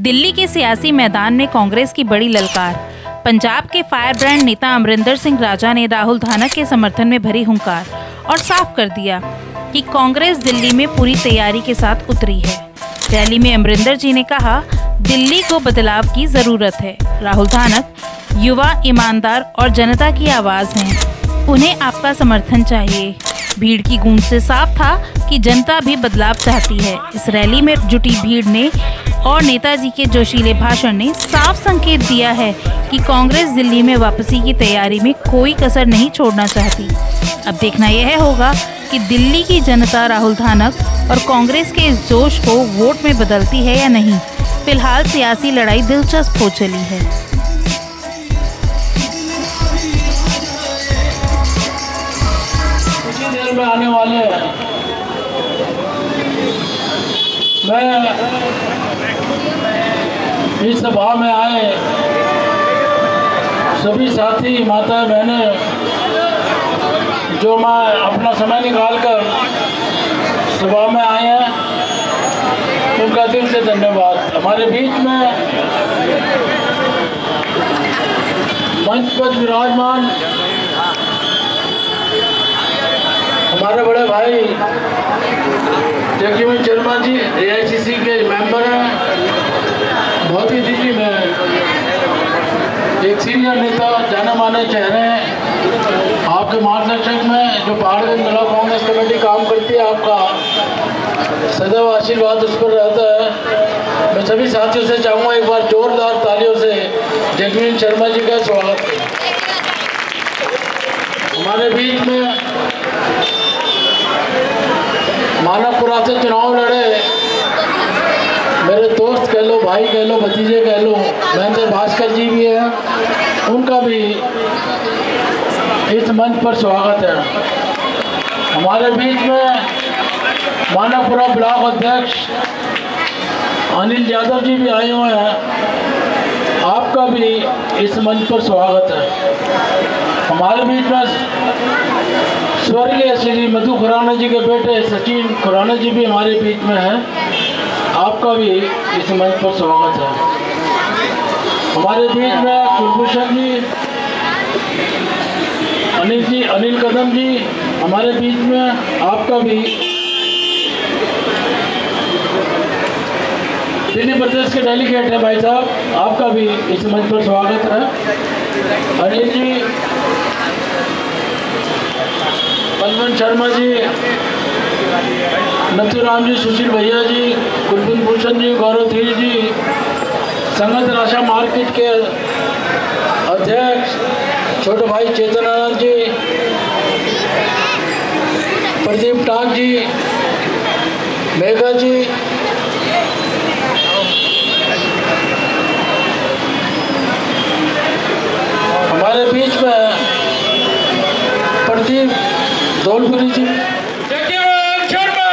दिल्ली के सियासी मैदान में कांग्रेस की बड़ी ललकार। पंजाब के फायर ब्रांड नेता अमरिंदर सिंह राजा ने राहुल धानक के समर्थन में भरी हुंकार और साफ कर दिया कि कांग्रेस दिल्ली में पूरी तैयारी के साथ उतरी है। रैली में अमरिंदर जी ने कहा, दिल्ली को बदलाव की जरूरत है। राहुल धानक युवा, ईमानदार और जनता की आवाज हैं, उन्हें आपका समर्थन चाहिए। भीड़ की गूंज से साफ था कि जनता भी बदलाव चाहती है। इस रैली में जुटी भीड़ ने और नेताजी के जोशीले भाषण ने साफ संकेत दिया है कि कांग्रेस दिल्ली में वापसी की तैयारी में कोई कसर नहीं छोड़ना चाहती। अब देखना यह होगा कि दिल्ली की जनता राहुल धानक और कांग्रेस के इस जोश को वोट में बदलती है या नहीं। फिलहाल सियासी लड़ाई दिलचस्प हो चली है। कुछ देर में आने वाले हैं। मैं इस सभा में आए सभी साथी, माता बहनें जो मैं अपना समय निकाल कर सभा में आए हैं, उनका दिल से धन्यवाद। हमारे बीच में मंच पर विराजमान हमारे बड़े भाई जगजीवन शर्मा जी AICC के मेंबर हैं, बहुत ही दिल्ली में एक सीनियर नेता, जाने माने चेहरे हैं। आपके मार्गदर्शक में जो पहाड़गंज जिला कांग्रेस कमेटी काम करती है, आपका सदैव आशीर्वाद उस पर रहता है। मैं सभी साथियों से चाहूँगा एक बार जोरदार तालियों से जगजीवन शर्मा जी का स्वागत करें। हमारे बीच में मानवपुरा से चुनाव लड़े मेरे दोस्त कह लो, भाई कह लो, भतीजे कह लो, महेंद्र भास्कर जी भी हैं, उनका भी इस मंच पर स्वागत है। हमारे बीच में मानवपुरा ब्लॉक अध्यक्ष अनिल यादव जी भी आए हुए हैं, आपका भी इस मंच पर स्वागत है। हमारे बीच में स्वर्गीय श्री मधु खुराना जी के बेटे सचिन खुराना जी भी हमारे बीच में हैं, आपका भी इस मंच पर स्वागत है। हमारे बीच में कुलभूषण जी, अनिल कदम जी हमारे बीच में, आपका भी दिल्ली प्रदेश के डेलीगेट है भाई साहब, आपका भी इस मंच पर स्वागत है। अनिल जी, बलवंत शर्मा जी, नथुराम जी, सुशील भैया जी, कुलदीप भूषण जी, गौरव धीर जी, संगत राशा मार्केट के अध्यक्ष छोटे भाई चेतन आनंद जी, प्रदीप टाक जी, मेघा जी, हमारे बीच में प्रदीप धौलपुरी जी, जगजीवन शर्मा,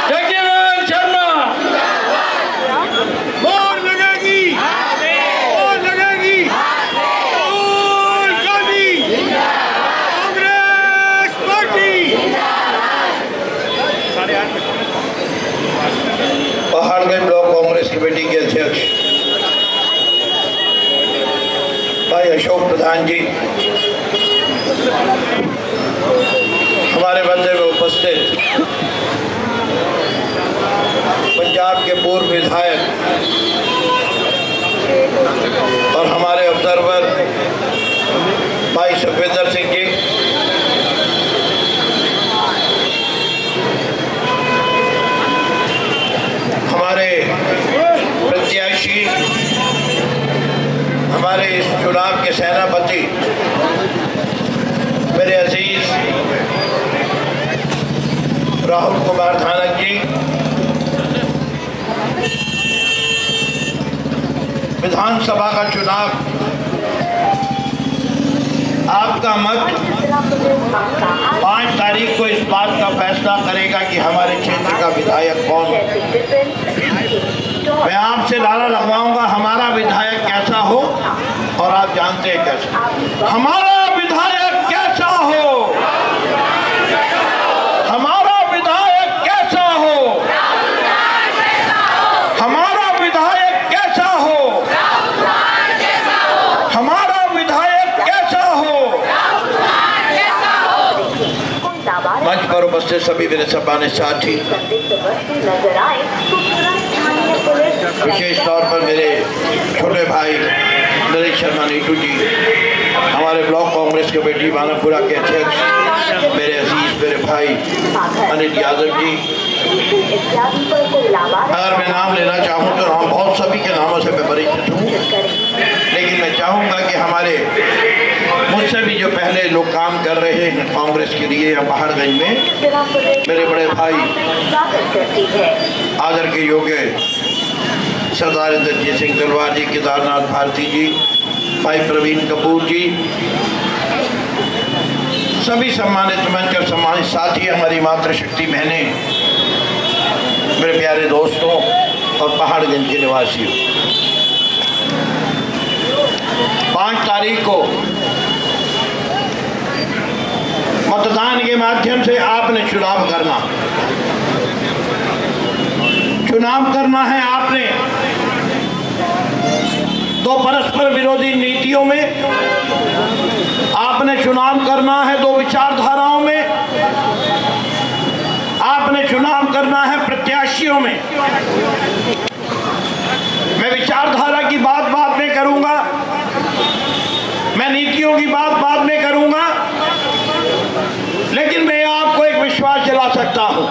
जगजीवन शर्मा, मोहर लगेगी, मोहर लगेगी, Rahul Gandhi, Congress party. Paharganj block Congress committee के अध्यक्ष भाई अशोक प्रधान जी, हमारे मंदिर में उपस्थित पंजाब के पूर्व विधायक और हमारे ऑब्जर्वर भाई सुखविंदर सिंह जी, हमारे प्रत्याशी, हमारे इस चुनाव के सेनापति मेरे अजीज राहुल कुमार धानक जी, विधानसभा का चुनाव, आपका मत 5 तारीख को इस बात का फैसला करेगा कि हमारे क्षेत्र का विधायक कौन है। मैं आपसे नारा लगवाऊंगा, हमारा विधायक कैसा हो, और आप जानते हैं कैसा हमारा विधायक कैसा हो, हमारा विधायक कैसा हो, हमारा विधायक उपस्थित सभी मेरे सम्मानित साथी, विशेष तौर पर मेरे छोटे भाई नरेश शर्मा नीटू जी, हमारे ब्लॉक कांग्रेस कमेटी मानवपुरा के अध्यक्ष मेरे अजीज मेरे भाई अनिल यादव जी। अगर मैं नाम लेना चाहूँ तो हम बहुत सभी के नामों से मैं परिचित हूँ, लेकिन मैं चाहूँगा कि हमारे मुझसे भी जो पहले लोग काम कर रहे हैं कांग्रेस के लिए या पहाड़गंज में, मेरे बड़े भाई आदर के योग्य सरदार इंद्रजीत सिंह तलवार जी, केदारनाथ भारती जी, भाई प्रवीण कपूर जी, सभी सम्मानित मंच और सम्मानित साथी, हमारी मातृशक्ति बहनें, मेरे प्यारे दोस्तों और पहाड़गंज के निवासियों, 5 तारीख को मतदान के माध्यम से आपने चुनाव करना है। आपने दो परस्पर विरोधी नीतियों में आपने चुनाव करना है, 2 विचारधाराओं में आपने चुनाव करना है, प्रत्याशियों में। मैं विचारधारा की बात बाद में करूंगा, मैं नीतियों की बात बाद में करूंगा, लेकिन मैं आपको एक विश्वास दिला सकता हूं।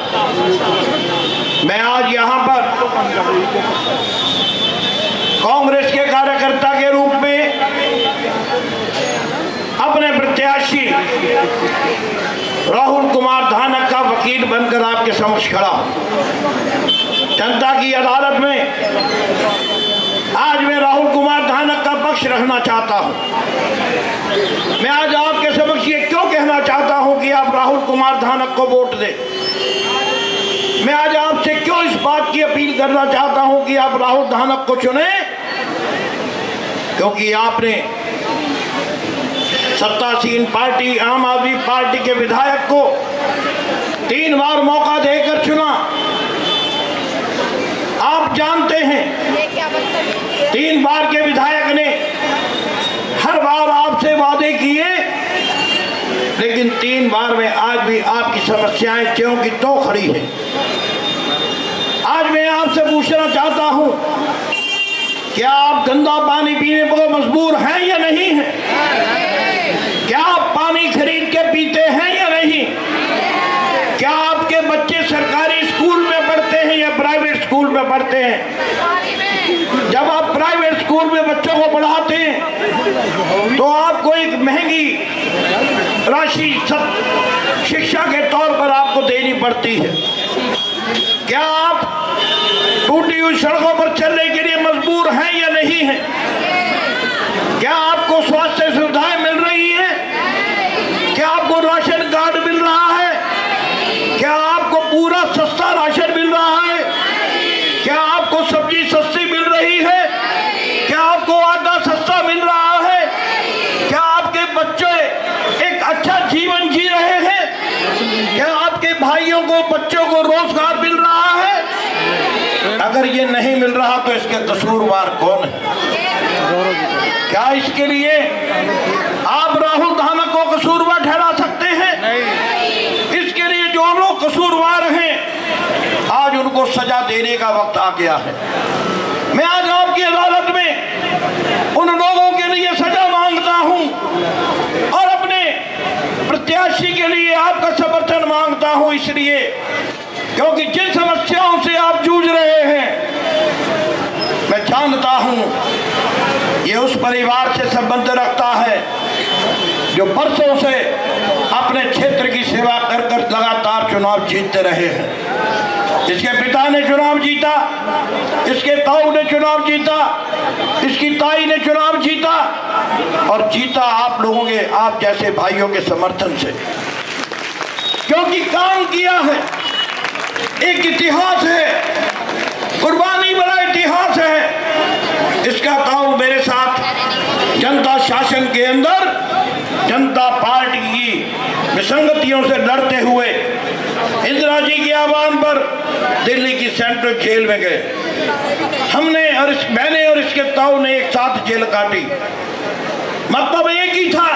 मैं आज यहां पर कांग्रेस के कार्यकर्ता के रूप में अपने प्रत्याशी राहुल कुमार धानक का वकील बनकर आपके समक्ष खड़ा हूं। जनता की अदालत में आज मैं राहुल कुमार धानक का पक्ष रखना चाहता हूं। मैं आज आपके समक्ष ये क्यों कहना चाहता हूं कि आप राहुल कुमार धानक को वोट दें। मैं आज आपसे क्यों इस बात की अपील करना चाहता हूं कि आप राहुल धानक को चुने, क्योंकि आपने सत्तासीन पार्टी आम आदमी पार्टी के विधायक को 3 बार मौका देकर चुना। आप जानते हैं 3 बार के विधायक ने हर बार आपसे वादे किए, लेकिन 3 बार में आज भी आपकी समस्याएं त्यों की त्यों खड़ी हैं। आज मैं आपसे पूछना चाहता हूं, क्या आप गंदा पानी पीने को मजबूर हैं या नहीं हैं? क्या आप पानी खरीद के पीते हैं या नहीं? क्या आपके बच्चे सरकारी स्कूल में पढ़ते हैं या प्राइवेट स्कूल में पढ़ते हैं? जब आप प्राइवेट स्कूल में बच्चों को पढ़ाते हैं तो आपको एक महंगी राशि शिक्षा के तौर पर आपको देनी पड़ती है। क्या आप टूटी हुई सड़कों पर चलने के लिए मजबूर हैं या नहीं हैं? क्या आपको स्वास्थ्य सुविधाएं मिल रही हैं? क्या आपको राशन कार्ड मिल रहा है? क्या आपको पूरा सस्ता राशन मिल रहा है? क्या आपको सब्जी सस्ती मिल रही है? क्या आपको आटा सस्ता मिल रहा है? क्या आपके बच्चे एक अच्छा जीवन जी रहे हैं? क्या आपके भाइयों को बच्चों को रोजगार मिल रहा है? अगर ये नहीं मिल रहा तो इसके कसूरवार कौन है? क्या इसके लिए आप राहुल धानक को कसूरवार ठहरा सकते हैं? इसके लिए जो लोग कसूरवार हैं आज उनको सजा देने का वक्त आ गया है। मैं आज आपकी अदालत में उन लोगों के लिए सजा मांगता हूं और अपने प्रत्याशी के लिए आपका समर्थन मांगता हूं, इसलिए क्योंकि जिन समस्याओं से आप जूझ रहे हैं मैं जानता हूं ये उस परिवार से संबंध रखता है जो बरसों से अपने क्षेत्र की सेवा कर कर लगातार चुनाव जीतते रहे हैं। इसके पिता ने चुनाव जीता, इसके ताऊ ने चुनाव जीता, इसकी ताई ने चुनाव जीता और जीता आप लोगों के, आप जैसे भाइयों के समर्थन से, क्योंकि काम किया है। एक इतिहास है, कुर्बानी वाला इतिहास है। इसका ताऊ मेरे साथ जनता शासन के अंदर जनता पार्टी की विसंगतियों से लड़ते हुए इंदिरा जी के आह्वान पर दिल्ली की सेंट्रल जेल में गए। मैंने और इसके ताऊ ने एक साथ जेल काटी। मतलब एक ही था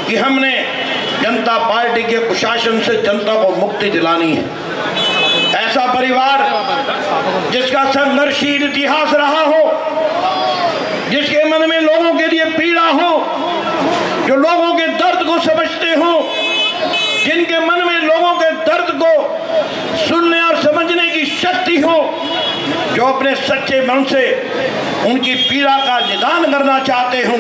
कि हमने जनता पार्टी के कुशासन से जनता को मुक्ति दिलानी है। ऐसा परिवार जिसका संघर्षशील इतिहास रहा हो, जिसके मन में लोगों के लिए पीड़ा हो, जो लोगों के दर्द को समझते हो, जिनके मन में लोगों के दर्द को सुनने और समझने की शक्ति हो, जो अपने सच्चे मन से उनकी पीड़ा का निदान करना चाहते हों,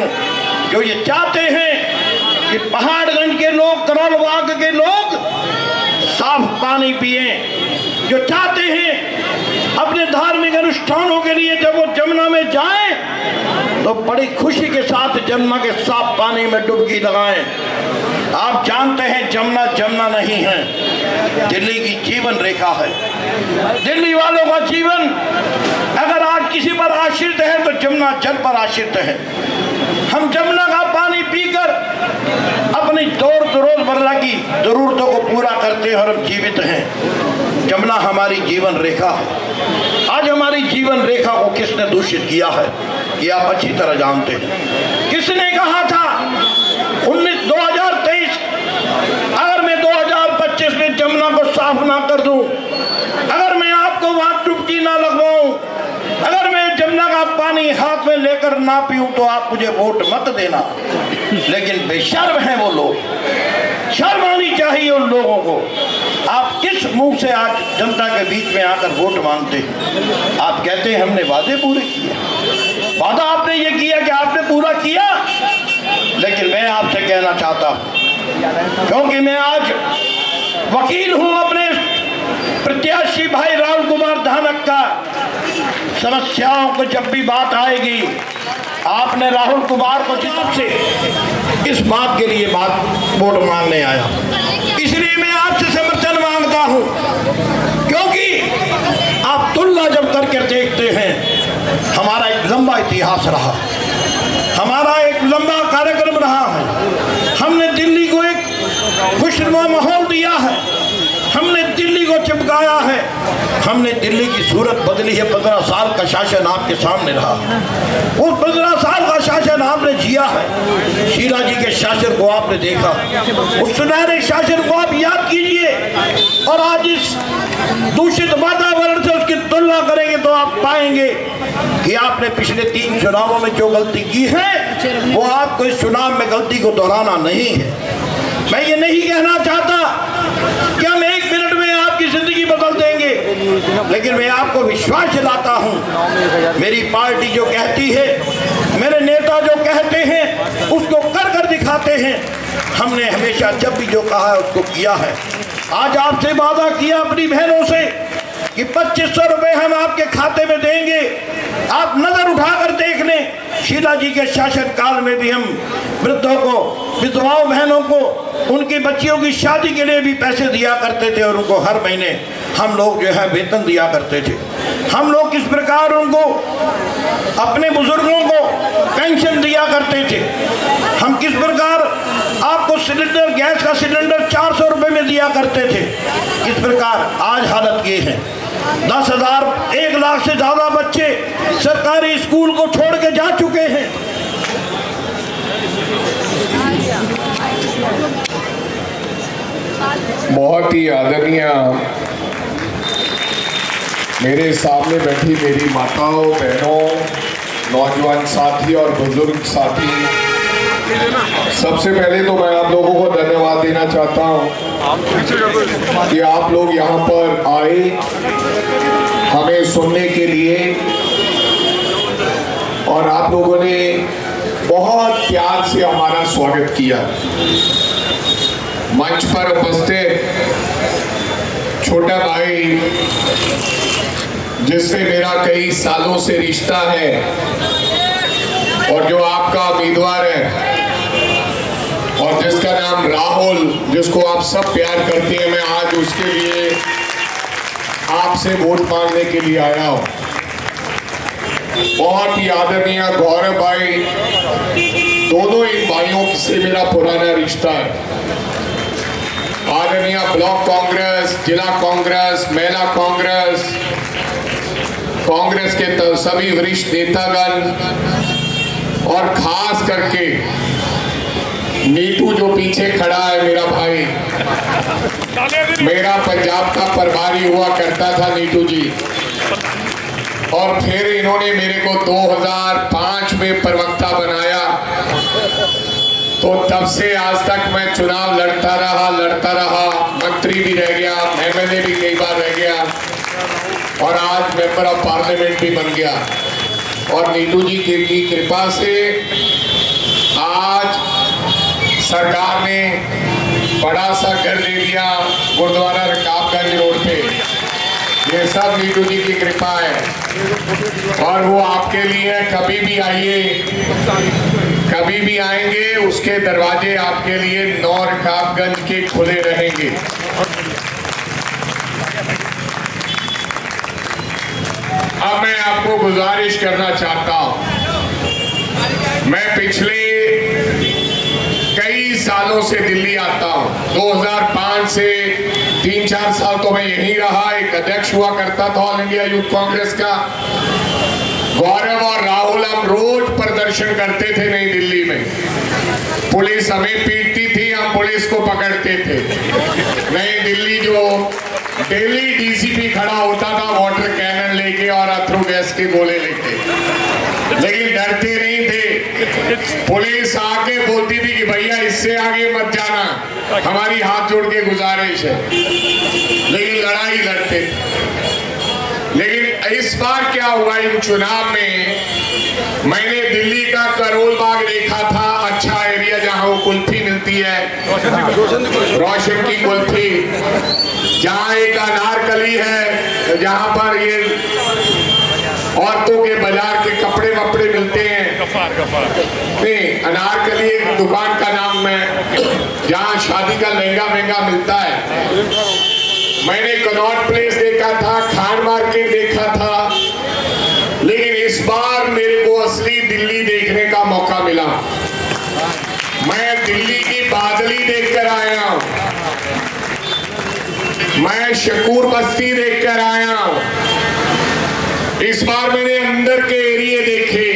जो ये चाहते हैं कि पहाड़गंज के लोग, करोलबाग के लोग साफ पानी पिए, जो चाहते हैं अपने धार्मिक अनुष्ठानों के लिए जब वो जमुना में जाएं तो बड़ी खुशी के साथ जमुना के साफ पानी में डुबकी लगाएं। आप जानते हैं जमुना जमुना नहीं है, दिल्ली की जीवन रेखा है। दिल्ली वालों का जीवन अगर आज किसी पर आश्रित है तो जमुना जल पर आश्रित है। हम जमुना का पानी पीकर अपनी रोजमर्रा की जरूरतों को पूरा करते हैं और हम जीवित हैं। जमुना हमारी जीवन रेखा है। आज हमारी जीवन रेखा को किसने दूषित किया है ये आप अच्छी तरह जानते हैं। किसने कहा था 2023 अगर मैं 2025 में जमुना को साफ ना कर दूं, अगर मैं आपको वहां डुबकी ना लगवाऊं, अगर मैं जमुना का पानी हाथ में लेकर ना पीऊं तो आप मुझे वोट मत देना। लेकिन बेशर्म हैं वो लोग, शर्म आनी चाहिए उन लोगों को। आप किस मुंह से आज जनता के बीच में आकर वोट मांगते हैं? आप कहते हैं हमने वादे पूरे किए। वादा आपने ये किया कि आपने पूरा किया, लेकिन मैं आपसे कहना चाहता हूं, क्योंकि मैं आज वकील हूं अपने प्रत्याशी भाई राहुल कुमार धानक का, समस्याओं को जब भी बात आएगी आपने राहुल कुमार को जितब से इस बात के लिए वोट मांगने आया, इसलिए मैं आपसे समर्थन मांगता हूं, क्योंकि आप तुलना जब करके देखते हैं हमारा एक लंबा इतिहास रहा, हमारा एक लंबा कार्यक्रम रहा है। हमने दिल्ली को एक खुशनुमा माहौल दिया है, हमने दिल्ली को चिपकाया है, हमने दिल्ली की सूरत बदली है। 15 साल का शासन आपके सामने रहा, उस 15 साल का शासन आपने जिया है। शीला जी के शासन को आपने देखा, उस सुनहरे शासन को आप याद कीजिए, और आज इस दूषित वातावरण से उसकी तुलना करेंगे तो आप पाएंगे कि आपने पिछले 3 चुनावों में जो गलती की है वो आपको इस चुनाव में गलती को दोहराना नहीं है। मैं ये नहीं कहना चाहता कि हम 1 मिनट में आपकी जिंदगी बदल देंगे, लेकिन मैं आपको विश्वास दिलाता हूं, मेरी पार्टी जो कहती है, मेरे नेता जो कहते हैं उसको कर दिखाते हैं। हमने हमेशा जब भी जो कहा है उसको किया है। आज आपसे वादा किया अपनी बहनों से कि 2500 रुपए हम आपके खाते में देंगे। आप नजर उठाकर देख लें, शीला जी के शासन काल में भी हम वृद्धों को, विधवाओं बहनों को, उनकी बच्चियों की शादी के लिए भी पैसे दिया करते थे, और उनको हर महीने हम लोग जो है वेतन दिया करते थे। हम लोग किस प्रकार उनको, अपने बुजुर्गों को पेंशन दिया करते थे। हम किस प्रकार आपको सिलेंडर, गैस का सिलेंडर 400 रुपए में दिया करते थे। किस प्रकार आज हालत ये है, 10,000, 1 लाख से ज्यादा बच्चे सरकारी स्कूल को छोड़ के जा चुके हैं। बहुत ही आदरणीय मेरे सामने बैठी मेरी माताओं, बहनों, नौजवान साथी और बुजुर्ग साथी, सबसे पहले तो मैं आप लोगों को धन्यवाद देना चाहता हूं कि आप लोग यहाँ पर आए हमें सुनने के लिए, और आप लोगों ने बहुत प्यार से हमारा स्वागत किया। मंच पर उपस्थित छोटा भाई जिससे मेरा कई सालों से रिश्ता है और जो आपका उम्मीदवार है और जिसका नाम राहुल, जिसको आप सब प्यार करते हैं, मैं आज उसके लिए आपसे वोट मांगने के लिए आया हूं। बहुत ही आदरणीय गौरव भाई, दोनों इन भाइयों से मेरा पुराना रिश्ता है। आदरणीय ब्लॉक कांग्रेस, जिला कांग्रेस, महिला कांग्रेस, कांग्रेस के सभी वरिष्ठ नेतागण और खास करके नीटू जो पीछे खड़ा है मेरा भाई, मेरा पंजाब का प्रभारी हुआ करता था नीटू जी, और फिर इन्होंने मेरे को 2005 में प्रवक्ता बनाया। तो तब से आज तक मैं चुनाव लड़ता रहा, मंत्री भी रह गया, एमएलए भी कई बार रह गया, और आज मेंबर ऑफ पार्लियामेंट भी बन गया। और नीटू जी की कृपा से आज सरकार ने बड़ा सा घर दे दिया गुरुद्वारा रकाबगंज रोड पे। ये सब नीटू जी की कृपा है, और वो आपके लिए कभी भी आइए, कभी भी आएंगे, उसके दरवाजे आपके लिए 9 रकाबगंज के खुले रहेंगे। अब मैं आपको गुजारिश करना चाहता हूं, मैं पिछले कई सालों से दिल्ली आता हूं। 2005 से 3-4 साल तो मैं यहीं रहा, एक अध्यक्ष हुआ करता था ऑल इंडिया यूथ कांग्रेस का। गौरव और राहुल हम रोज प्रदर्शन करते थे नई दिल्ली में, पुलिस हमें पीटती थी, हम पुलिस को पकड़ते थे। नई दिल्ली जो दिल्ली डीसीपी खड़ा होता था वाटर कैनन लेके और अथरू गैस के गोले लेके, लेकिन डरते नहीं थे। पुलिस आके बोलती थी कि भैया इससे आगे मत जाना, हमारी हाथ जोड़ के गुजारिश है, लेकिन लड़ाई लड़ते थे। लेकिन इस बार क्या हुआ, इन चुनाव में मैंने दिल्ली का करोल बाग देखा था, अच्छा एरिया जहां वो कुल्फी मिलती है, रोशन की कुल्फी, जहां एक अनारकली है, जहां पर ये औरतों के बाजार के कपड़े वपड़े मिलते हैं। नहीं, अनारकली एक दुकान का नाम है जहां शादी का लहंगा महंगा मिलता है। मैंने कनॉट प्लेस देखा था, खान मार्केट देखा था, लेकिन इस बार मेरे को असली दिल्ली देखने का मौका मिला। मैं दिल्ली की बादली देखकर आया हूं, मैं शकूर बस्ती देखकर आया हूं। इस बार मैंने अंदर के एरिया देखे,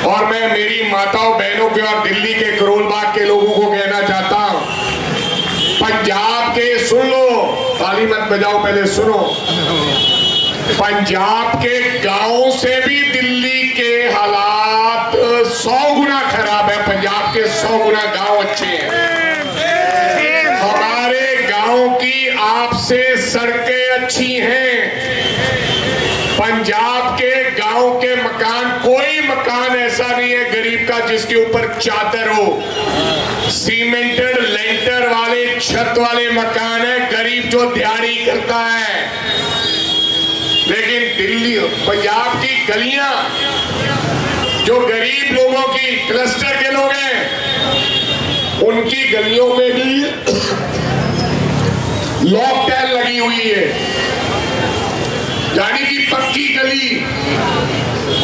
और मैं मेरी माताओं बहनों के और दिल्ली के करोल बाग के लोगों को कहना चाहता हूं, पंजाब के सुन लो, ताली मत बजाओ, पहले सुनो। पंजाब के गांव से भी दिल्ली के हालात 100 गुना खराब है। पंजाब के 100 गुना गांव अच्छे हैं। हमारे गांव की आपसे सड़कें अच्छी हैं। पंजाब के गांव के मकान, कोई मकान ऐसा नहीं है गरीब का जिसके ऊपर चादर हो। सीमेंटेड लेंटर वाले छत वाले मकान है, गरीब जो दिहाड़ी करता है। लेकिन दिल्ली, पंजाब की गलियां जो गरीब लोगों की, क्लस्टर के लोग हैं, उनकी गलियों में भी लॉक टाइल लगी हुई है, यानी कि पक्की गली।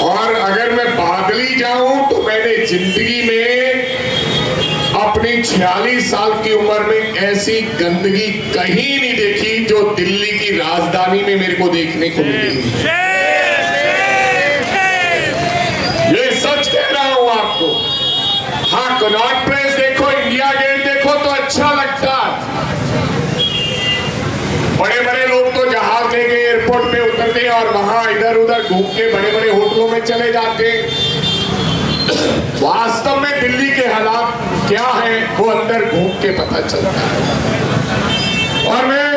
और अगर मैं बादली जाऊं तो मैंने जिंदगी में अपनी 46 साल की उम्र में ऐसी गंदगी कहीं नहीं देखी जो दिल्ली की राजधानी में मेरे को देखने को मिली। ये सच कह रहा हूं आपको। हाँ, कनॉट प्लेस देखो, इंडिया गेट देखो तो अच्छा लगता। बड़े बड़े लोग तो जहाज लेके एयरपोर्ट पे उतरते और वहां इधर उधर घूम के बड़े बड़े होटलों में चले जाते। वास्तव में दिल्ली के हालात क्या है वो अंदर घूम के पता चलता है। और मैं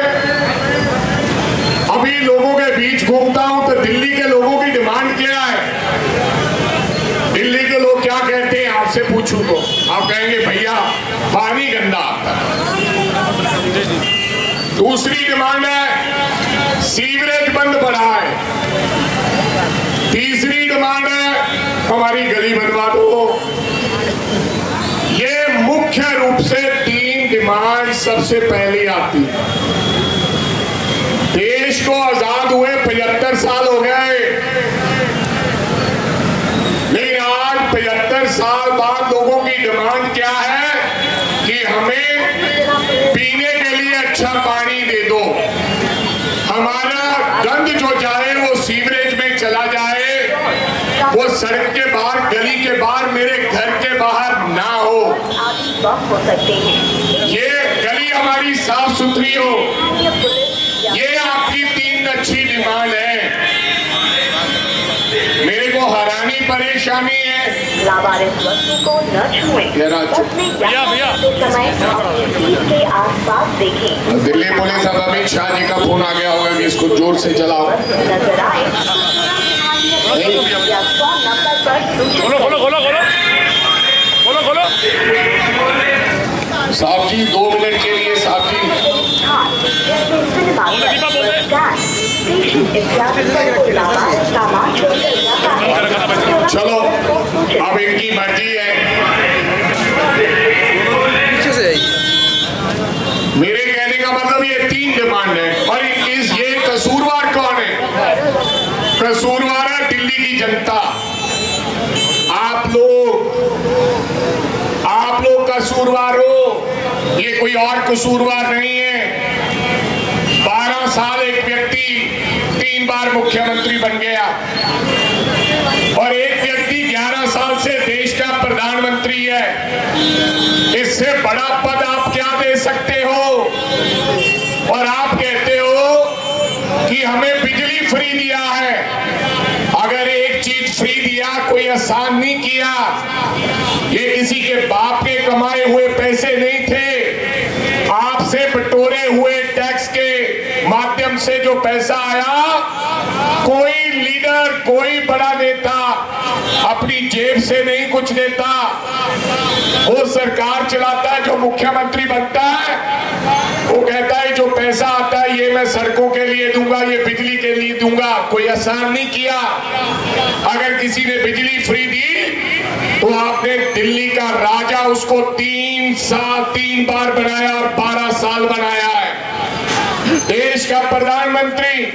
अभी लोगों के बीच घूमता हूं तो दिल्ली के लोगों की डिमांड क्या है, दिल्ली के लोग क्या कहते हैं आपसे पूछूं तो आप कहेंगे भैया पानी गंदा आता है। दूसरी डिमांड है सीवरेज बंद पड़ा है। तीसरी डिमांड है हमारी गली बनवा दो। ये मुख्य रूप से 3 डिमांड सबसे पहले आती है। देश को आजाद हुए 75 साल हो गए, लेकिन आज 75 साल बाद लोगों की डिमांड क्या है कि हमें पीने के लिए अच्छा पानी दे दो, हमारा गंद जो जाए वो सीवरेज में चला जाए, वो सड़क के बाहर, गली के बाहर, मेरे घर के बाहर ना हो। ये गली हमारी साफ सुथरी हो। ये आपकी 3 अच्छी डिमांड है। मेरे को हैरानी परेशानी है। लावारिस वस्तु को न छुएं। बस में यात्रा करते समय अपनी सीट के आसपास देखें। दिल्ली पुलिस, अब अमित शाह जी का फोन आ गया होगा कि इसको जोर से चलाओ। नजर आए या 100 नंबर पर सूचित खोलो खोलो खोलो खोलो खोलो खोलो साहब जी 2 मिनट के लिए साहब जी। हाँ, जैसे सिनेमा स्टेशन इत्यादि पर कोई लावारिस सामान छोड़कर जाता है। चलो अब इनकी मर्जी है। मेरे कहने का मतलब ये 3 डिमांड है। और ये कसूरवार कौन है? कसूरवार है दिल्ली की जनता। आप लोग कसूरवार हो, ये कोई और कसूरवार नहीं है। 12 साल एक व्यक्ति 3 बार मुख्यमंत्री बन गया और एक व्यक्ति 11 साल से देश का प्रधानमंत्री है। इससे बड़ा पद आप क्या दे सकते हो? और आप कहते हो कि हमें बिजली फ्री दिया है। अगर एक चीज फ्री दिया, कोई आसान नहीं किया। ये किसी के बाप के कमाए हुए पैसे नहीं थे। आपसे बटोरे हुए टैक्स के माध्यम से जो पैसा आया, कोई लीडर, कोई बड़ा नेता अपनी जेब से नहीं कुछ देता। वो सरकार चलाता है। जो मुख्यमंत्री बनता है वो कहता है जो पैसा आता है ये मैं सड़कों के लिए दूंगा, ये बिजली के लिए दूंगा। कोई आसान नहीं किया। अगर किसी ने बिजली फ्री दी तो आपने दिल्ली का राजा उसको 3 बार बनाया और 12 साल बनाया है। देश का प्रधानमंत्री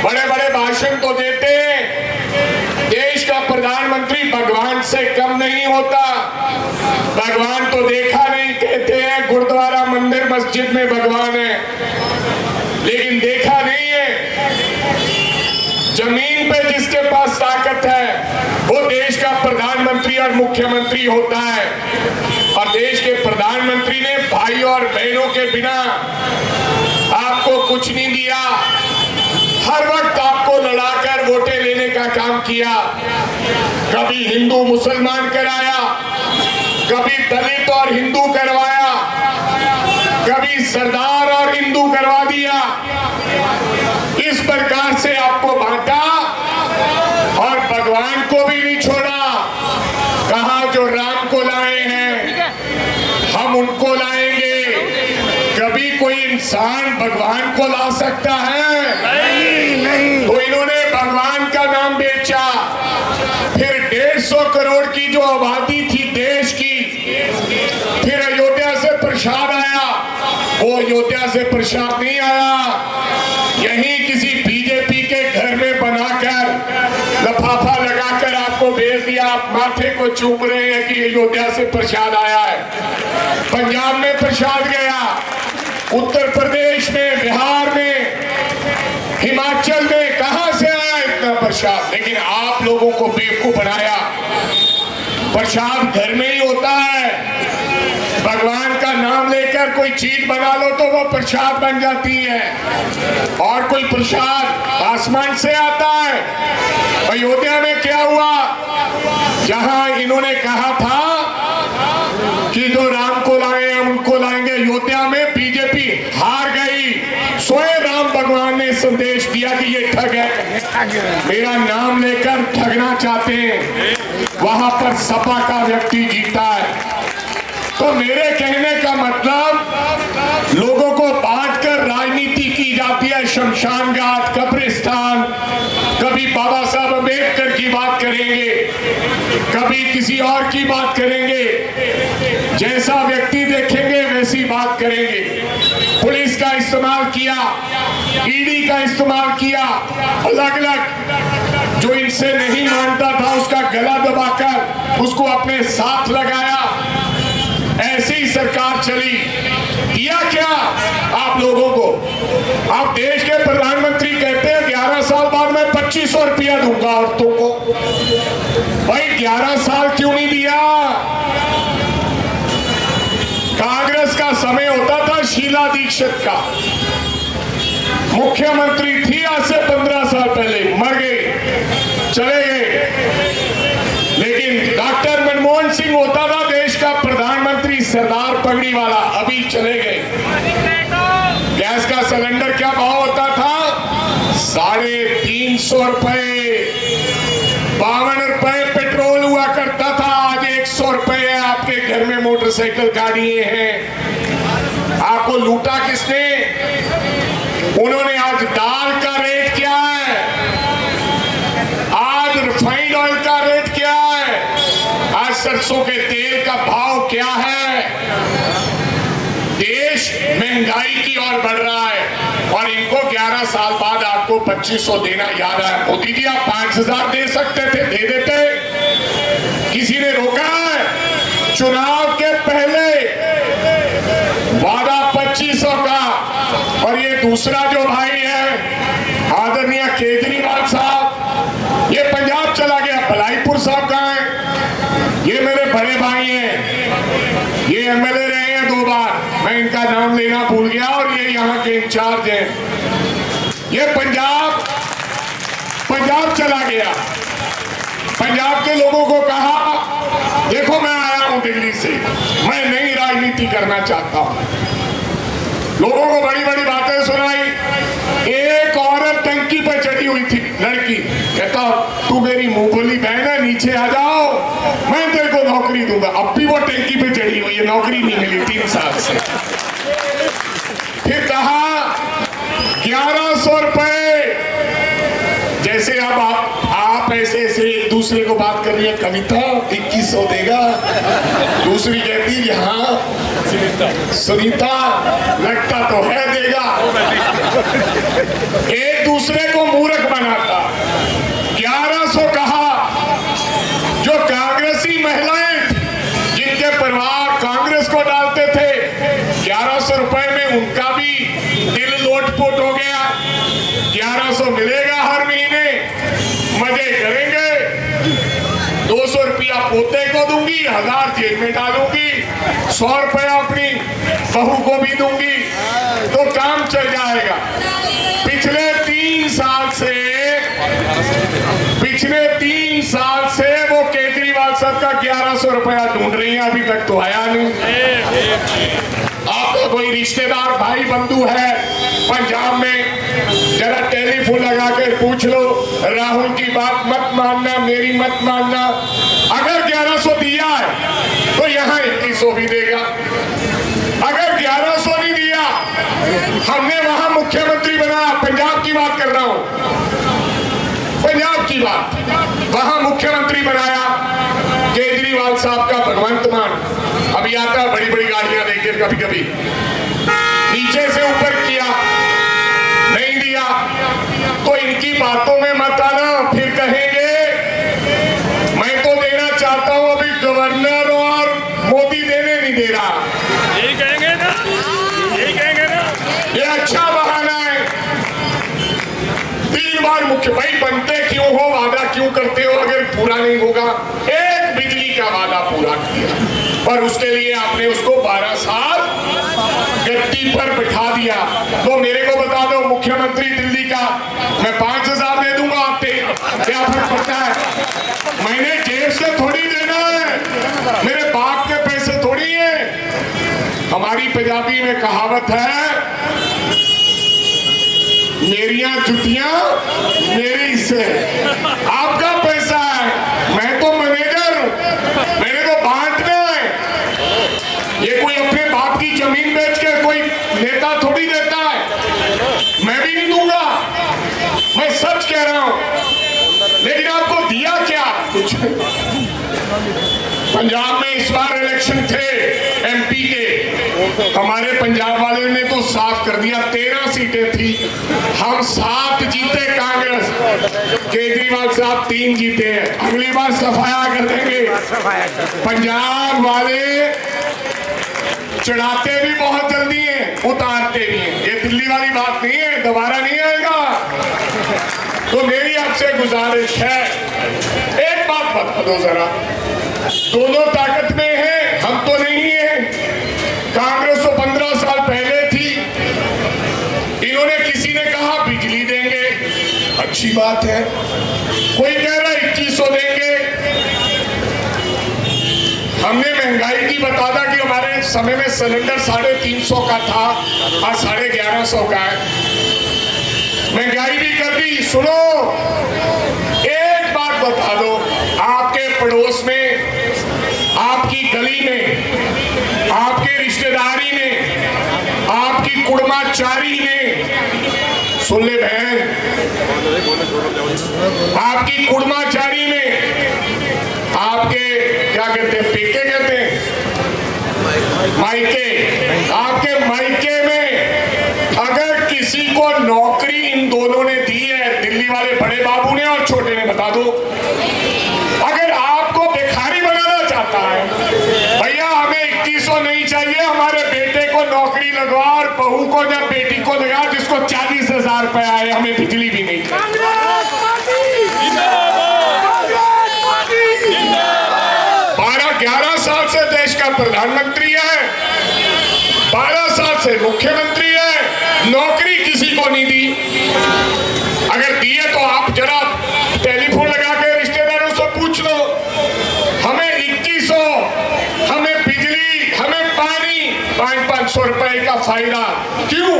बड़े बड़े भाषण तो देते हैं। देश का प्रधानमंत्री भगवान से कम नहीं होता। भगवान तो देखा नहीं, कहते हैं गुरुद्वारा, मंदिर, मस्जिद में भगवान है, लेकिन देखा नहीं है। जमीन पे जिसके पास ताकत है वो देश का प्रधानमंत्री और मुख्यमंत्री होता है। और देश के प्रधानमंत्री ने भाई और बहनों के बिना आपको कुछ नहीं दिया। हर वक्त आपको लड़ाकर वोटें लेने का काम किया। कभी हिंदू मुसलमान कराया, कभी दलित और हिंदू करवाया, कभी सरदार और हिंदू करवा दिया। इस प्रकार से आपको बांटा और भगवान को भी नहीं छोड़ा। कहा जो राम को लाए हैं हम उनको लाएंगे। कभी कोई इंसान भगवान को ला सकता है? नहीं। तो इन्होंने भगवान का नाम बेचा। फिर 150 करोड़ की जो आबादी थी देश की, फिर अयोध्या से प्रसाद आया। वो अयोध्या से प्रसाद नहीं आया, यही किसी बीजेपी के घर में बनाकर लफाफा लगाकर आपको भेज दिया। आप माथे को चूम रहे हैं कि अयोध्या से प्रसाद आया है। पंजाब में प्रसाद गया, उत्तर प्रदेश में, बिहार में, हिमाचल में, कहां से आया इतना प्रसाद? लेकिन आप लोगों को बेवकूफ बनाया। प्रसाद घर में ही होता है। भगवान का नाम लेकर कोई चीज बना लो तो वो प्रसाद बन जाती है। और कोई प्रसाद आसमान से आता है। अयोध्या में क्या हुआ? जहां इन्होंने कहा था कि जो राम को लाए हम उनको लाएंगे, अयोध्या में बीजेपी हार गई। स्वयं राम भगवान ने संदेश दिया कि ये ठग है, मेरा नाम लेकर ठगना चाहते हैं। वहां पर सपा का व्यक्ति जीता है। तो मेरे कहने का मतलब, लोगों को बांटकर राजनीति की जाती है। शमशान घाट, कब्रिस्तान, कभी बाबा साहब अम्बेडकर की बात करेंगे, कभी किसी और की बात करेंगे। जैसा व्यक्ति देखेंगे वैसी बात करेंगे। पुलिस का इस्तेमाल किया, ईडी का इस्तेमाल किया, अलग अलग। जो इनसे नहीं मानता था उसका गला दबाकर उसको अपने साथ लगाया। ऐसी सरकार चली। दिया क्या आप लोगों को? आप देश के प्रधानमंत्री कहते हैं 11 साल बाद मैं 2500 रुपया दूंगा औरतों को। 11 साल क्यों नहीं दिया? कांग्रेस का समय होता था शीला दीक्षित का, मुख्यमंत्री थी आज से 15 साल पहले, मर गई, चले गए। लेकिन डॉक्टर मनमोहन सिंह होता था देश का प्रधानमंत्री, सरदार पगड़ी वाला, अभी चले गए। गैस का सिलेंडर क्या भाव होता था? 350 रुपए, 52 रुपए पेट्रोल हुआ करता था, आज 100 रुपए है। आपके घर में मोटरसाइकिल गाड़ी हैं, आपको लूटा किसने? उन्होंने आज दाल का रेट क्या है, आज रिफाइंड ऑयल का रेट क्या है, आज सरसों के तेल का भाव क्या है। देश महंगाई की ओर बढ़ रहा है और इनको 11 साल बाद आपको 2500 देना याद है। मोदी जी आप 5000 दे सकते थे, दे देते, किसी ने रोका है? चुनाव के पहले वादा 2500 का। और ये दूसरा जो भाई है आदरणीय केजरीवाल साहब, ये पंजाब चला गया, भलाईपुर साहब कहाँ है? ये मेरे बड़े भाई हैं, ये एमएलए रहे हैं 2 बार, मैं इनका नाम लेना भूल गया, और ये यहाँ के इंचार्ज हैं। ये पंजाब चला गया, पंजाब के लोगों को कहा देखो मैं आया हूं दिल्ली से, मैं नई राजनीति करना चाहता हूं। लोगों को बड़ी बड़ी बातें सुनाई। एक औरत टंकी पर चढ़ी हुई थी, लड़की, कहता तू मेरी मुंहबोली बहन है, नीचे आ जाओ, मैं तेरे को नौकरी दूंगा। अब भी वो टंकी पे चढ़ी हुई है, नौकरी नहीं मिली 3 साल से। फिर कहा 1100 रुपए, जैसे अब आप ऐसे एक दूसरे को बात कर रही है, कविता 2100 देगा, दूसरी कहती है हाँ सुनीता लगता तो है देगा, एक दूसरे को मूर्ख बनाता। 1100 कहा। जो कांग्रेसी महिलाएं जिनके परिवार कांग्रेस को डालते थे, 1100 रुपए में उनका भी दिल लोटपोट हो गया। 1100 मिलेगा हर महीने, मजे करेंगे, 200 रुपया पोते को दूंगी, 1000 जेब में डालूंगी, 100 रुपया अपनी बहू को भी दूंगी, तो काम चल जाएगा। पिछले 3 साल से वो केजरीवाल साहब का 1100 रुपया ढूंढ रही है, अभी तक तो आया नहीं। आपका कोई रिश्तेदार भाई बंधु है पंजाब में, जरा टेलीफोन लगा कर पूछ लो, राहुल की बात मत मानना, मेरी मत मानना। अगर 1100 दिया है तो यहाँ 2100 भी देगा। अगर 1100 नहीं दिया, हमने वहां मुख्यमंत्री बनाया, पंजाब की बात कर रहा हूं, पंजाब की बात, वहां मुख्यमंत्री बनाया केजरीवाल साहब का भगवंत मान। अभी आता है बड़ी बड़ी गाड़ियां लेकर, कभी कभी नीचे से ऊपर किया, नहीं दिया तो इनकी बातों में मत आना, फिर कहेंगे मैं तो देना चाहता हूं, अभी गवर्नर और मोदी देने नहीं दे रहा। यही कहेंगे ना, यही कहेंगे ना। ये अच्छा बहाना है। 3 बार मुख्य भाई बनते क्यों हो, वादा क्यों करते हो, अगर पूरा नहीं होगा? एक बिजली का वादा पूरा किया और उसके लिए आपने उसको 12 साल गद्दी पर बिठा दिया। तो मेरे को बता दो, मुख्यमंत्री दिल्ली का, मैं 5000 दे दूंगा, आपसे क्या फर्क पड़ता है? मैंने जेब से थोड़ी देना है, मेरे बाप के पैसे थोड़ी है। हमारी पंजाबी में कहावत है, मेरियां जुतियां मेरी से, आपका पैसा है, मैं तो मैनेजर हूं, मैंने तो बांटना है। ये कोई अपने बाप की जमीन बेच के कोई नेता थोड़ी देता है, मैं भी नहीं दूंगा, मैं सच कह रहा हूं। लेकिन आपको दिया क्या? कुछ। पंजाब में इस बार इलेक्शन थे एमपी के, हमारे पंजाब वाले ने तो साफ कर दिया, 13 सीटें थी, हम 7 जीते कांग्रेस, केजरीवाल साहब 3 जीते हैं। अगली बार सफाया कर देंगे। पंजाब वाले चढ़ाते भी बहुत जल्दी हैं, उतारते भी हैं, ये दिल्ली वाली बात नहीं है, दोबारा नहीं आएगा। तो मेरी आपसे गुजारिश है, एक बात बता दो, दो जरा। दोनों ताकत में है, हम तो नहीं है। कांग्रेस तो 15 साल पहले थी। इन्होंने किसी ने कहा बिजली देंगे, अच्छी बात है। कोई कह रहा 2100 देंगे। हमने महंगाई की बता दा कि हमारे समय में सिलेंडर 350 का था, आज 1150 का है। महंगाई भी कर दी। सुनो, एक बात बता दो, आपके पड़ोस में, आपकी गली में, आपके रिश्तेदारी में, आपकी कुड़माचारी ने, सुन ले बहन, आपकी कुड़माचारी में, आपके क्या कहते हैं, पेके कहते हैं, मायके, आपके मायके में अगर किसी को नौकरी इन दोनों ने दी है, दिल्ली वाले बड़े बाबू ने और छोटे ने, बता दो। अगर आपको भिखारी बनाना चाहता है, भैया हमें 2100 नहीं चाहिए, हमारे बेटे को नौकरी लगवा और बहू को या बेटी को लगा जिसको 40,000 रुपए आए, हमें बिजली भी नहीं चाहिए। 12-11 साल से देश का प्रधानमंत्री है, 12 साल से मुख्यमंत्री है, नौकरी किसी को नहीं दी। अगर दी है तो आप जरा टेलीफोन लगा के रिश्तेदारों से पूछ लो। हमें 2100, हमें बिजली, हमें पानी, 500 रुपए का फायदा। क्यों?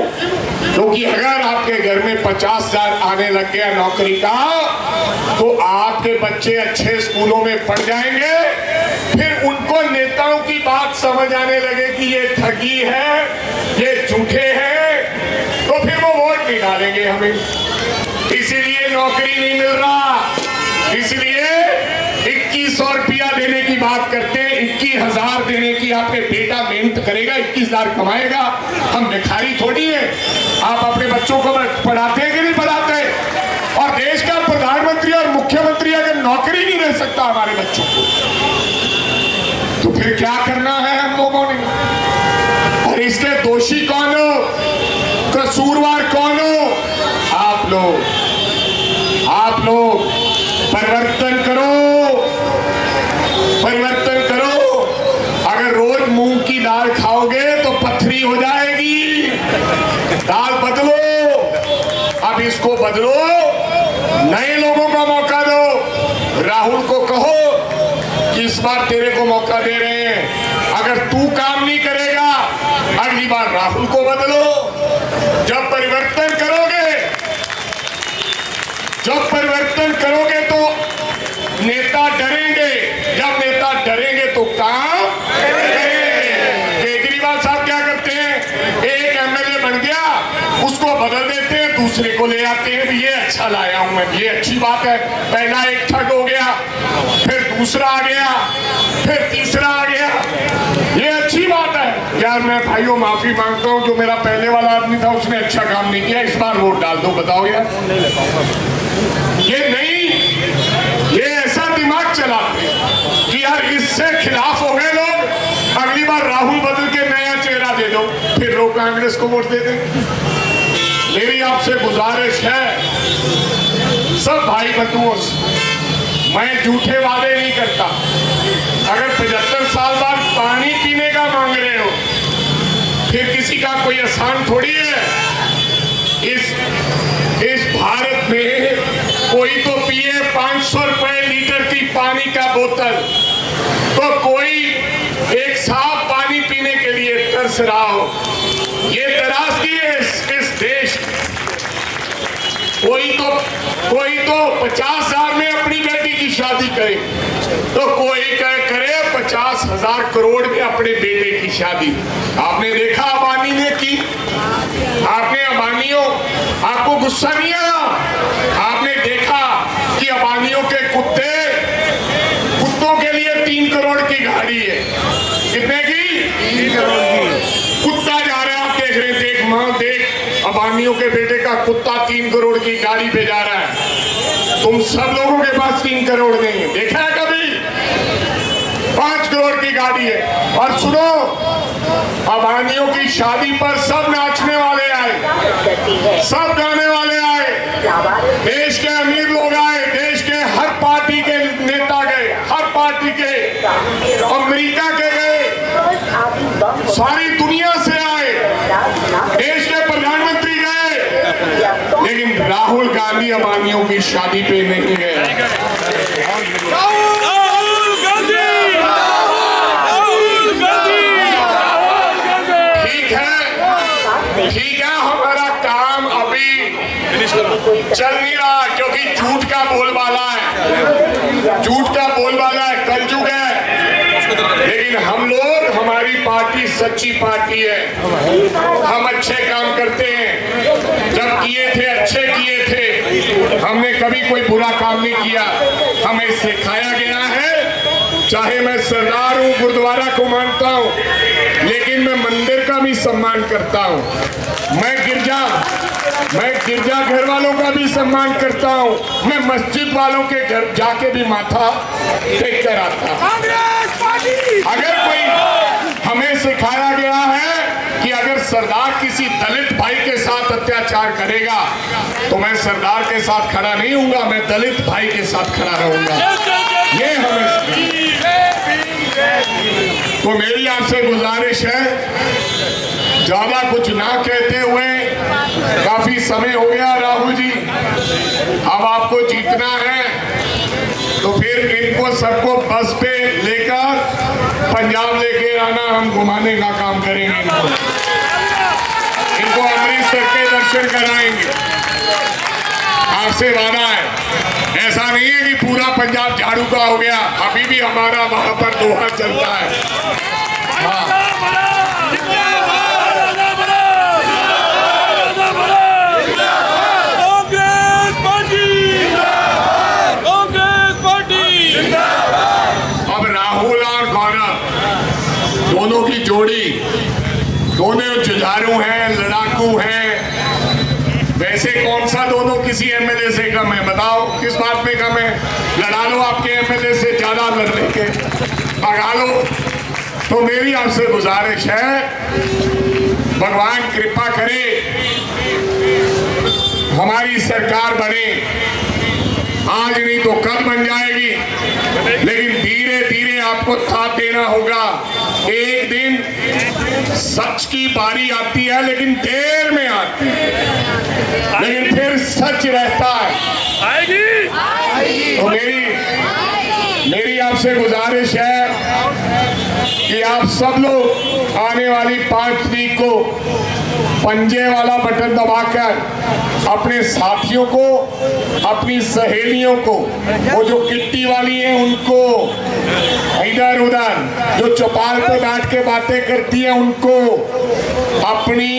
क्योंकि अगर आपके घर में 50,000 आने लग गया नौकरी का, तो आपके बच्चे अच्छे स्कूलों में पढ़ जाएंगे। फिर उनको नेताओं की बात समझ आने लगे कि ये ठगी है, ये झूठे हैं, तो फिर वो वोट नहीं डालेंगे हमें। इसीलिए नौकरी नहीं मिल रहा, इसलिए 2100 रुपया देने की बात करते हैं। 21,000 देने की, आपके बेटा मेहनत करेगा, 21,000 कमाएगा। हम भिखारी थोड़ी है। आप अपने बच्चों को पढ़ाते हैं कि नहीं पढ़ाते? और देश का प्रधानमंत्री और मुख्यमंत्री अगर नौकरी नहीं दे सकता हमारे बच्चों को, तो फिर क्या करना है हम लोगों ने? और इसके दोषी कौन हो, कसूरवार कौन हो? आप लोग परिवर्तन करो, परिवर्तन करो। अगर रोज मूंग की दाल खाओगे तो पथरी हो जाएगी। दाल बदलो, अब इसको बदलो, नए लोगों को मौका दो। राहुल को कहो कि इस बार तेरे को मौका दे रहे हैं, अगर तू काम नहीं करेगा अगली बार राहुल को बदलो। जब परिवर्तन करोगे तो नेता डरेंगे, जब नेता डरेंगे तो काम करेंगे। केजरीवाल साहब क्या करते हैं, एक एमएलए बन गया, उसको बदल देते हैं, दूसरे को ले आते हैं, ये अच्छा लाया हूं मैं, ये अच्छी बात है। पहला एक ठग हो गया, फिर दूसरा आ गया, फिर तीसरा आ गया, ये अच्छी बात है। यार मैं भाइयों माफी मांगता हूं, जो मेरा पहले वाला आदमी था उसने अच्छा काम नहीं किया, इस बार वोट डाल दो। बताओ यार, ये नहीं, ये ऐसा दिमाग चलाते कि यार इससे खिलाफ हो गए लोग, अगली बार राहुल बदल के नया चेहरा दे दो, फिर लोग कांग्रेस को वोट दे दें। मेरी आपसे गुजारिश है सब भाई बंधुओं से, मैं झूठे वादे नहीं करता। अगर 75 साल बाद पानी पीने का मांग रहे हो, फिर किसी का कोई आसान थोड़ी है। इस भारत में कोई तो पिए 500 रुपए लीटर की पानी का बोतल, तो कोई एक साफ पानी पीने के लिए तरस रहा हो। ये तरासदी है इस देश। कोई तो 50,000 में अपनी बेटी की शादी करे, तो कोई करे 50,000 करोड़ में अपने बेटे की शादी। आपने देखा अबानी ने की, आपने अबानियों, आपको गुस्सा नहीं आया? आपने देखा कि अबानियों के कुत्तों के लिए 3 करोड़ की गाड़ी है। कितने की? 3 करोड़ की। कुत्ता जा रहा है, आप देख रहे हैं, देख मां देख, अबानियों के बेटे का कुत्ता 3 करोड़ की गाड़ी पे जा रहा है। तुम सब लोगों के पास 3 करोड़ नहीं है, देखा है कभी? 5 करोड़ की गाड़ी है। और सुनो, अबानियों की शादी पर सब नाचने वाले आए, सब गाने वाले आए, देश के अमीर लोग आए, देश के हर पार्टी के नेता गए, हर अंबानी अबानियों की शादी पे नहीं गया। राहुल गांधी, राहुल गांधी, राहुल गांधी। ठीक है, हमारा काम अभी चल नहीं रहा क्योंकि झूठ का बोलबाला है, झूठ का बोलबाला है, कलयुग है। लेकिन हम लोग, हमारी पार्टी सच्ची पार्टी है, हम अच्छे काम करते हैं। जब किए थे अच्छे किए थे, हमने कभी कोई बुरा काम नहीं किया। हमें सिखाया गया है, चाहे मैं सरदार हूँ, गुरुद्वारा को मानता हूँ, लेकिन मैं मंदिर का भी सम्मान करता हूँ। मैं गिरजा घर वालों का भी सम्मान करता हूँ। मैं मस्जिद वालों के घर जाके भी माथा टेक कर आता हूँ। अगर कोई, हमें सिखाया गया है कि अगर सरदार किसी दलित भाई के साथ अत्याचार करेगा तो मैं सरदार के साथ खड़ा नहीं हूँगा, मैं दलित भाई के साथ खड़ा रहूंगा। ये हमें तो मेरी आपसे गुजारिश है, ज्यादा कुछ ना कहते हुए, काफी समय हो गया राहुल जी, अब आपको जीतना है तो फिर इनको सबको बस पे लेकर पंजाब लेके आना, हम घुमाने का काम करेंगे। इनको अमृतसर के दर्शन कराएंगे, आपसे वादा है। ऐसा नहीं है कि पूरा पंजाब झाड़ू का हो गया, अभी भी हमारा वहां पर दोहा चलता है। हाँ। अब राहुल और गौरव दोनों की जोड़ी, दोनों जुझारू हैं, लड़ाकू हैं। वैसे कौन सा दोनों किसी एमएलए से कम है? बताओ किस बात में कम है? लड़ा लो आपके एमएलए से, ज्यादा लड़ने के भगा लो। तो मेरी आपसे गुजारिश है, भगवान कृपा करे, हमारी सरकार बने, आज नहीं तो कल बन जाएगी, लेकिन धीरे धीरे आपको साथ देना होगा। एक दिन सच की बारी आती है, लेकिन देर में आती है, लेकिन फिर सच रहता है। आएगी। तो मेरी आपसे गुजारिश है कि आप सब लोग आने वाली 5 तारीख को पंजे वाला बटन दबाकर अपने साथियों को, अपनी सहेलियों को, वो जो किट्टी वाली है उनको, इधर उधर जो चौपाल पे बैठ के बातें करती है उनको, अपनी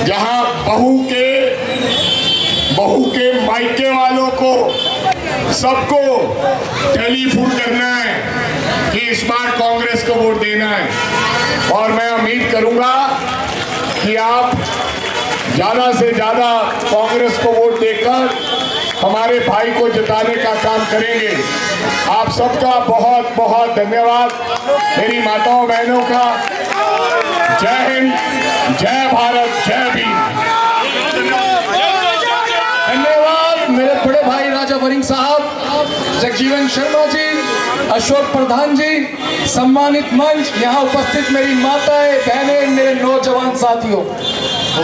जहां बहू के मायके वालों को, सबको टेलीफोन करना है कि इस बार कांग्रेस को वोट देना है। और मैं उम्मीद करूंगा कि आप ज्यादा से ज्यादा कांग्रेस को वोट देकर हमारे भाई को जिताने का काम करेंगे। आप सबका बहुत बहुत धन्यवाद, मेरी माताओं बहनों का। जय हिंद, जय भारत, जय भीम। धन्यवाद मेरे बड़े भाई राजा वरिंग साहब, जगजीवन शर्मा जी, अशोक प्रधान जी, सम्मानित मंच, यहाँ उपस्थित मेरी माताएं, बहनें, मेरे नौजवान साथियों,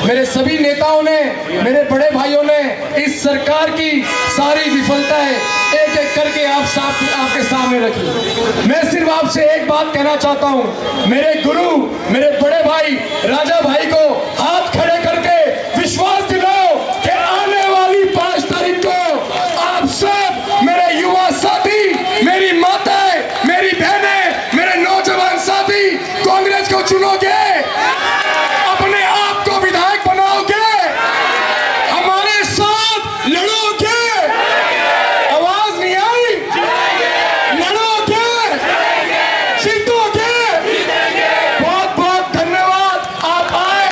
मेरे सभी नेताओं ने, मेरे बड़े भाइयों ने इस सरकार की सारी विफलताएं एक एक करके आपके सामने रखी। मैं सिर्फ आपसे एक बात कहना चाहता हूं, मेरे गुरु, मेरे बड़े भाई राजा भाई को हाथ खड़े करके विश्वास दिलाओ कि आने वाली 5 तारीख को आप सब, मेरे युवा साथी, मेरी माताएं, मेरी बहनें, मेरे नौजवान साथी, कांग्रेस को चुनोगे, अपने आप को विधायक बनाओगे, हमारे साथ लड़ोगे। आवाज नहीं आई? लड़ोगे, जीतोगे। बहुत बहुत धन्यवाद। आप आए,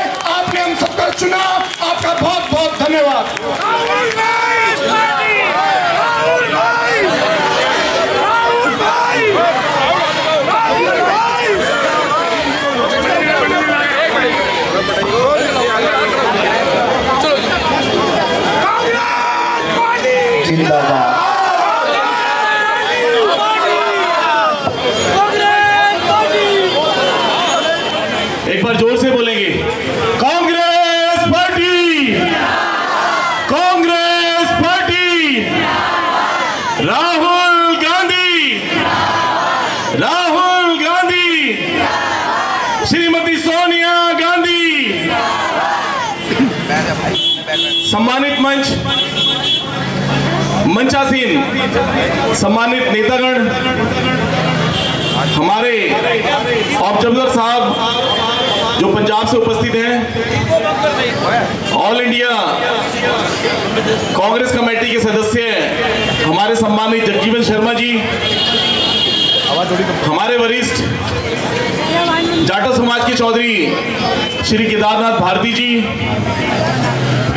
राहुल गांधी, श्रीमती सोनिया गांधी। सम्मानित मंचासीन, सम्मानित नेतागण, हमारे ऑब्जर्वर साहब जो पंजाब से उपस्थित हैं, ऑल इंडिया कांग्रेस कमेटी के सदस्य हमारे सम्मानित जगजीवन शर्मा जी, हमारे वरिष्ठ जाटो समाज के चौधरी श्री केदारनाथ भारती जी,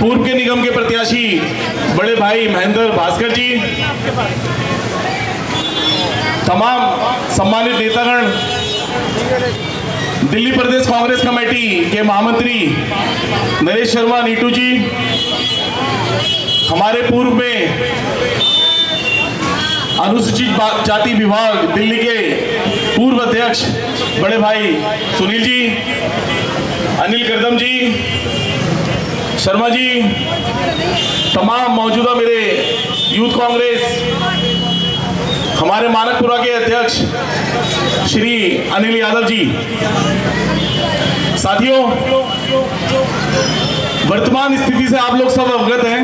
पूर्व के निगम के प्रत्याशी बड़े भाई महेंद्र भास्कर जी, तमाम सम्मानित नेतागण, दिल्ली प्रदेश कांग्रेस कमेटी के महामंत्री नरेश शर्मा नीटू जी, हमारे पूर्व में अनुसूचित जाति विभाग दिल्ली के पूर्व अध्यक्ष बड़े भाई सुनील जी, अनिल करदम जी, शर्मा जी, तमाम मौजूदा मेरे यूथ कांग्रेस, हमारे मानकपुरा के अध्यक्ष श्री अनिल यादव जी। साथियों, वर्तमान स्थिति से आप लोग सब अवगत हैं।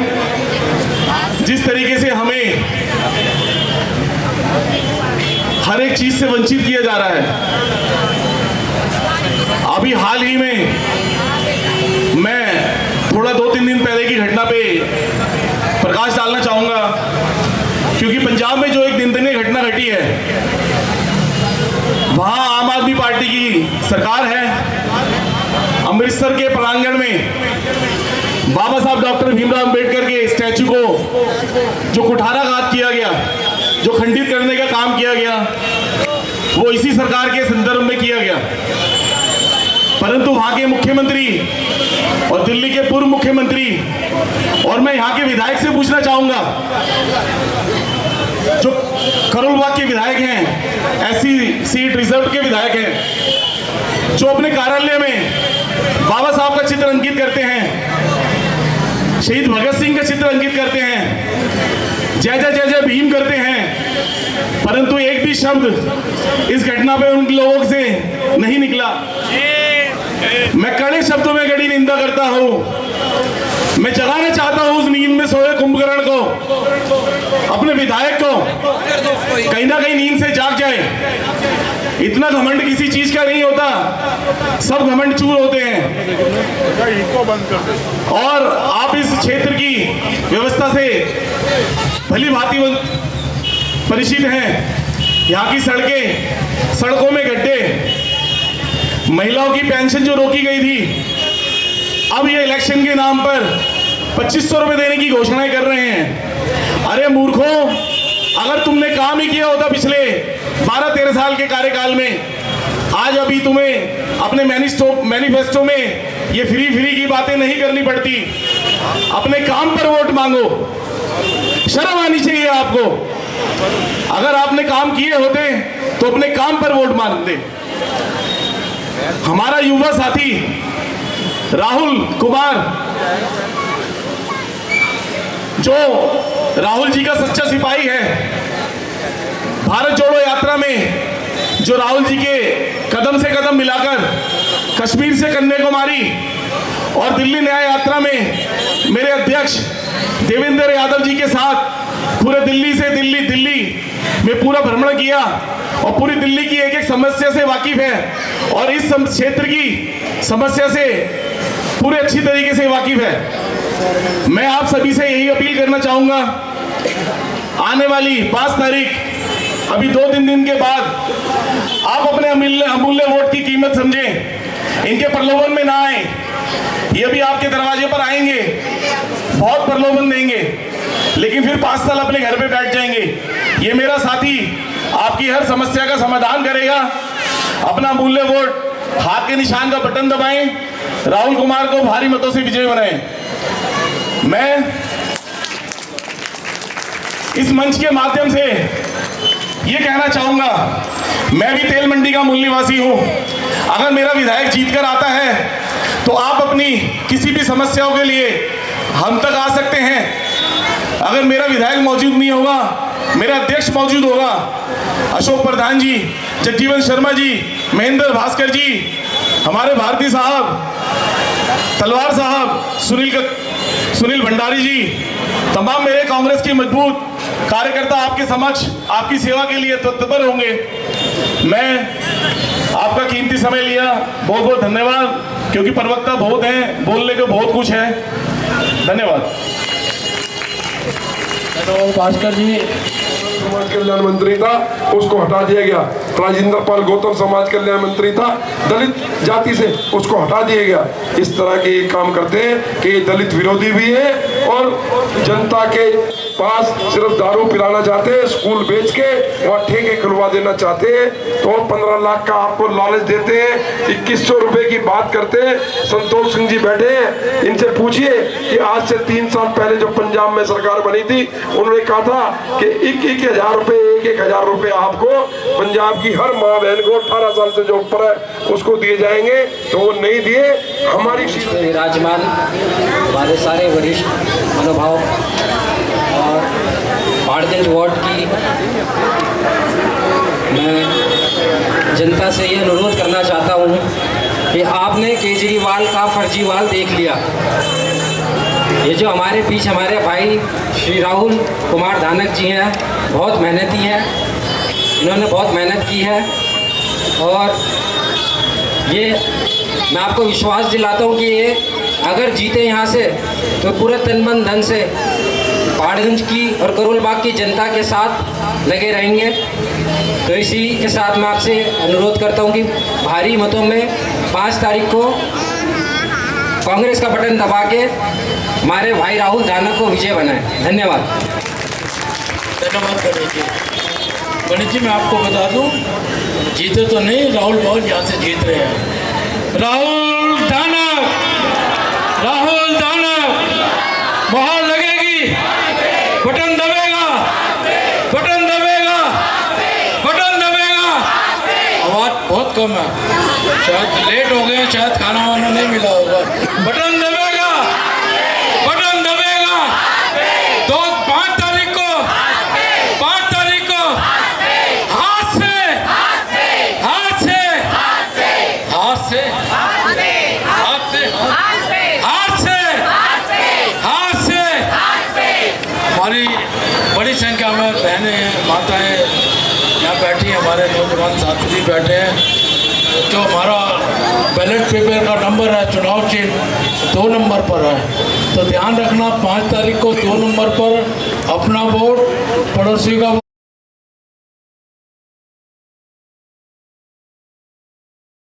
जिस तरीके से हमें हर एक चीज से वंचित किया जा रहा है। अभी हाल ही में मैं थोड़ा 2-3 दिन पहले की घटना पे प्रकाश डालना चाहूंगा, क्योंकि पंजाब में जो एक निंदनीय घटना घटी है, वहां आम आदमी पार्टी की सरकार है। अमृतसर के प्रांगण में बाबा साहब डॉक्टर भीमराव अंबेडकर के स्टैचू को जो कुठाराघात किया गया, जो खंडित करने का काम किया गया, वो इसी सरकार के संदर्भ में किया गया। परंतु वहां के मुख्यमंत्री और दिल्ली के पूर्व मुख्यमंत्री और मैं यहाँ के विधायक से पूछना चाहूंगा, जो करोलबाग के विधायक हैं, एससी सीट रिजर्व के विधायक हैं, जो अपने कार्यालय में बाबा साहब का चित्र अंकित करते हैं, शहीद भगत सिंह का चित्र अंकित करते हैं, जय जय जय जय भीम करते हैं, परंतु एक भी शब्द इस घटना पे उन लोगों से नहीं निकला। मैं कड़े शब्दों में कड़ी निंदा करता हूं। मैं जगाना चाहता हूं उस नींद में सोए कुंभकर्ण को, अपने विधायक को, कहीं ना कहीं नींद से जाग जाए। इतना घमंड किसी चीज का नहीं होता, सब घमंड चूर होते हैं। और आप इस क्षेत्र की व्यवस्था से भली भांति परिचित हैं। यहाँ की सड़कों में गड्ढे, महिलाओं की पेंशन जो रोकी गई थी, अब ये इलेक्शन के नाम पर 2500 रुपए देने की घोषणाएं कर रहे हैं। अरे मूर्खों, अगर तुमने काम ही किया होता पिछले 12-13 साल के कार्यकाल में, आज अभी तुम्हें अपने मैनिफेस्टो में ये फ्री की बातें नहीं करनी पड़ती। अपने काम पर वोट मांगो, शर्म आनी चाहिए आपको। अगर आपने काम किए होते तो अपने काम पर वोट मांगते। हमारा युवा साथी राहुल कुमार, जो राहुल जी का सच्चा सिपाही है, भारत जोड़ो यात्रा में जो राहुल जी के कदम से कदम मिलाकर कश्मीर से कन्याकुमारी और दिल्ली न्याय यात्रा में मेरे अध्यक्ष देवेंद्र यादव जी के साथ पूरे दिल्ली में पूरा भ्रमण किया और पूरी दिल्ली की एक एक समस्या से वाकिफ है और इस क्षेत्र की समस्या से पूरे अच्छी तरीके से वाकिफ है। मैं आप सभी से यही अपील करना चाहूंगा, आने वाली 5 तारीख, अभी 2-3 दिन के बाद आप अपने अमूल्य वोट की कीमत समझें, इनके प्रलोभन में ना आए। ये भी आपके दरवाजे पर आएंगे, बहुत प्रलोभन देंगे, लेकिन फिर 5 साल अपने घर पे बैठ जाएंगे। ये मेरा साथी आपकी हर समस्या का समाधान करेगा। अपना अमूल्य वोट, हाथ के निशान का बटन दबाएं, राहुल कुमार को भारी मतों से विजयी बनाएं। मैं इस मंच के माध्यम से ये कहना चाहूंगा, मैं भी तेल मंडी का मूल निवासी हूं। अगर मेरा विधायक जीतकर आता है तो आप अपनी किसी भी समस्याओं के लिए हम तक आ सकते हैं। अगर मेरा विधायक मौजूद नहीं होगा मेरा अध्यक्ष मौजूद होगा, अशोक प्रधान जी, जगजीवन शर्मा जी, महेंद्र भास्कर जी, हमारे भारती साहब, तलवार साहब, सुनील भंडारी जी, तमाम मेरे कांग्रेस के मजबूत कार्यकर्ता आपके समक्ष आपकी सेवा के लिए तत्पर होंगे। मैं आपका कीमती समय लिया, बहुत बहुत धन्यवाद, क्योंकि प्रवक्ता बहुत हैं, बोलने को बहुत कुछ है। धन्यवाद। भास्कर जी समाज कल्याण मंत्री था, उसको हटा दिया गया। राजेंद्र पाल गौतम समाज कल्याण मंत्री था, दलित जाति से, उसको हटा दिया गया। इस तरह के काम करते हैं कि दलित विरोधी भी है और जनता के पास सिर्फ दारू पिलाना चाहते हैं, स्कूल बेच के वहाँ ठेके खुलवा देना चाहते हैं। तो 15 लाख का आपको लालच देते हैं, 2100 रुपए की बात करते हैं। संतोष सिंह जी बैठे हैं, इनसे पूछिए कि आज से 3 साल पहले जो पंजाब में सरकार बनी थी, उन्होंने कहा था कि 1,000 रुपए 1,000 रुपए आपको पंजाब की हर माँ बहन को 18 साल से जो ऊपर है उसको दिए जाएंगे, तो वो नहीं दिए। हमारी विराजमान हमारे सारे वरिष्ठ महानुभाव और पाड़गंज वार्ड की मैं जनता से ये अनुरोध करना चाहता हूँ कि आपने केजरीवाल का फर्जीवाल देख लिया। ये जो हमारे बीच हमारे भाई श्री राहुल कुमार धानक जी हैं, बहुत मेहनती हैं, इन्होंने बहुत मेहनत की है और ये मैं आपको विश्वास दिलाता हूँ कि ये अगर जीते यहाँ से तो पूरे तन मन धन से पहाड़गंज की और करोल बाग की जनता के साथ लगे रहेंगे। तो इसी के साथ मैं आपसे अनुरोध करता हूँ कि भारी मतों में 5 तारीख को कांग्रेस का बटन दबा के हमारे भाई राहुल धानक को विजय बनाएं। धन्यवाद। धन्यवाद गणेश जी। मैं आपको बता दूं, जीते तो नहीं, राहुल बहुत यहाँ से जीत रहे हैं। राहुल धानक, राहुल धानक, मोहर लगेगी, बटन दबेगा, बटन दबेगा, बटन दबेगा। आवाज बहुत कम है, शायद लेट हो गए, शायद खाना वाना नहीं मिला होगा। बटन दबेगा, बटन दबेगा। तो 5 तारीख को, 5 तारीख को हाथ से, हाथ से, हाथ से, हाथ से, हाथ से, हाथ से, हाथ से। हमारी बड़ी संख्या में बहनें हैं, माताएं यहाँ बैठी हैं, हमारे नौजवान साथी भी बैठे हैं। जो हमारा बैलेट पेपर का नंबर है, चुनाव चिन्ह 2 नंबर पर है, तो ध्यान रखना 5 तारीख को 2 नंबर पर अपना वोट, पड़ोसी का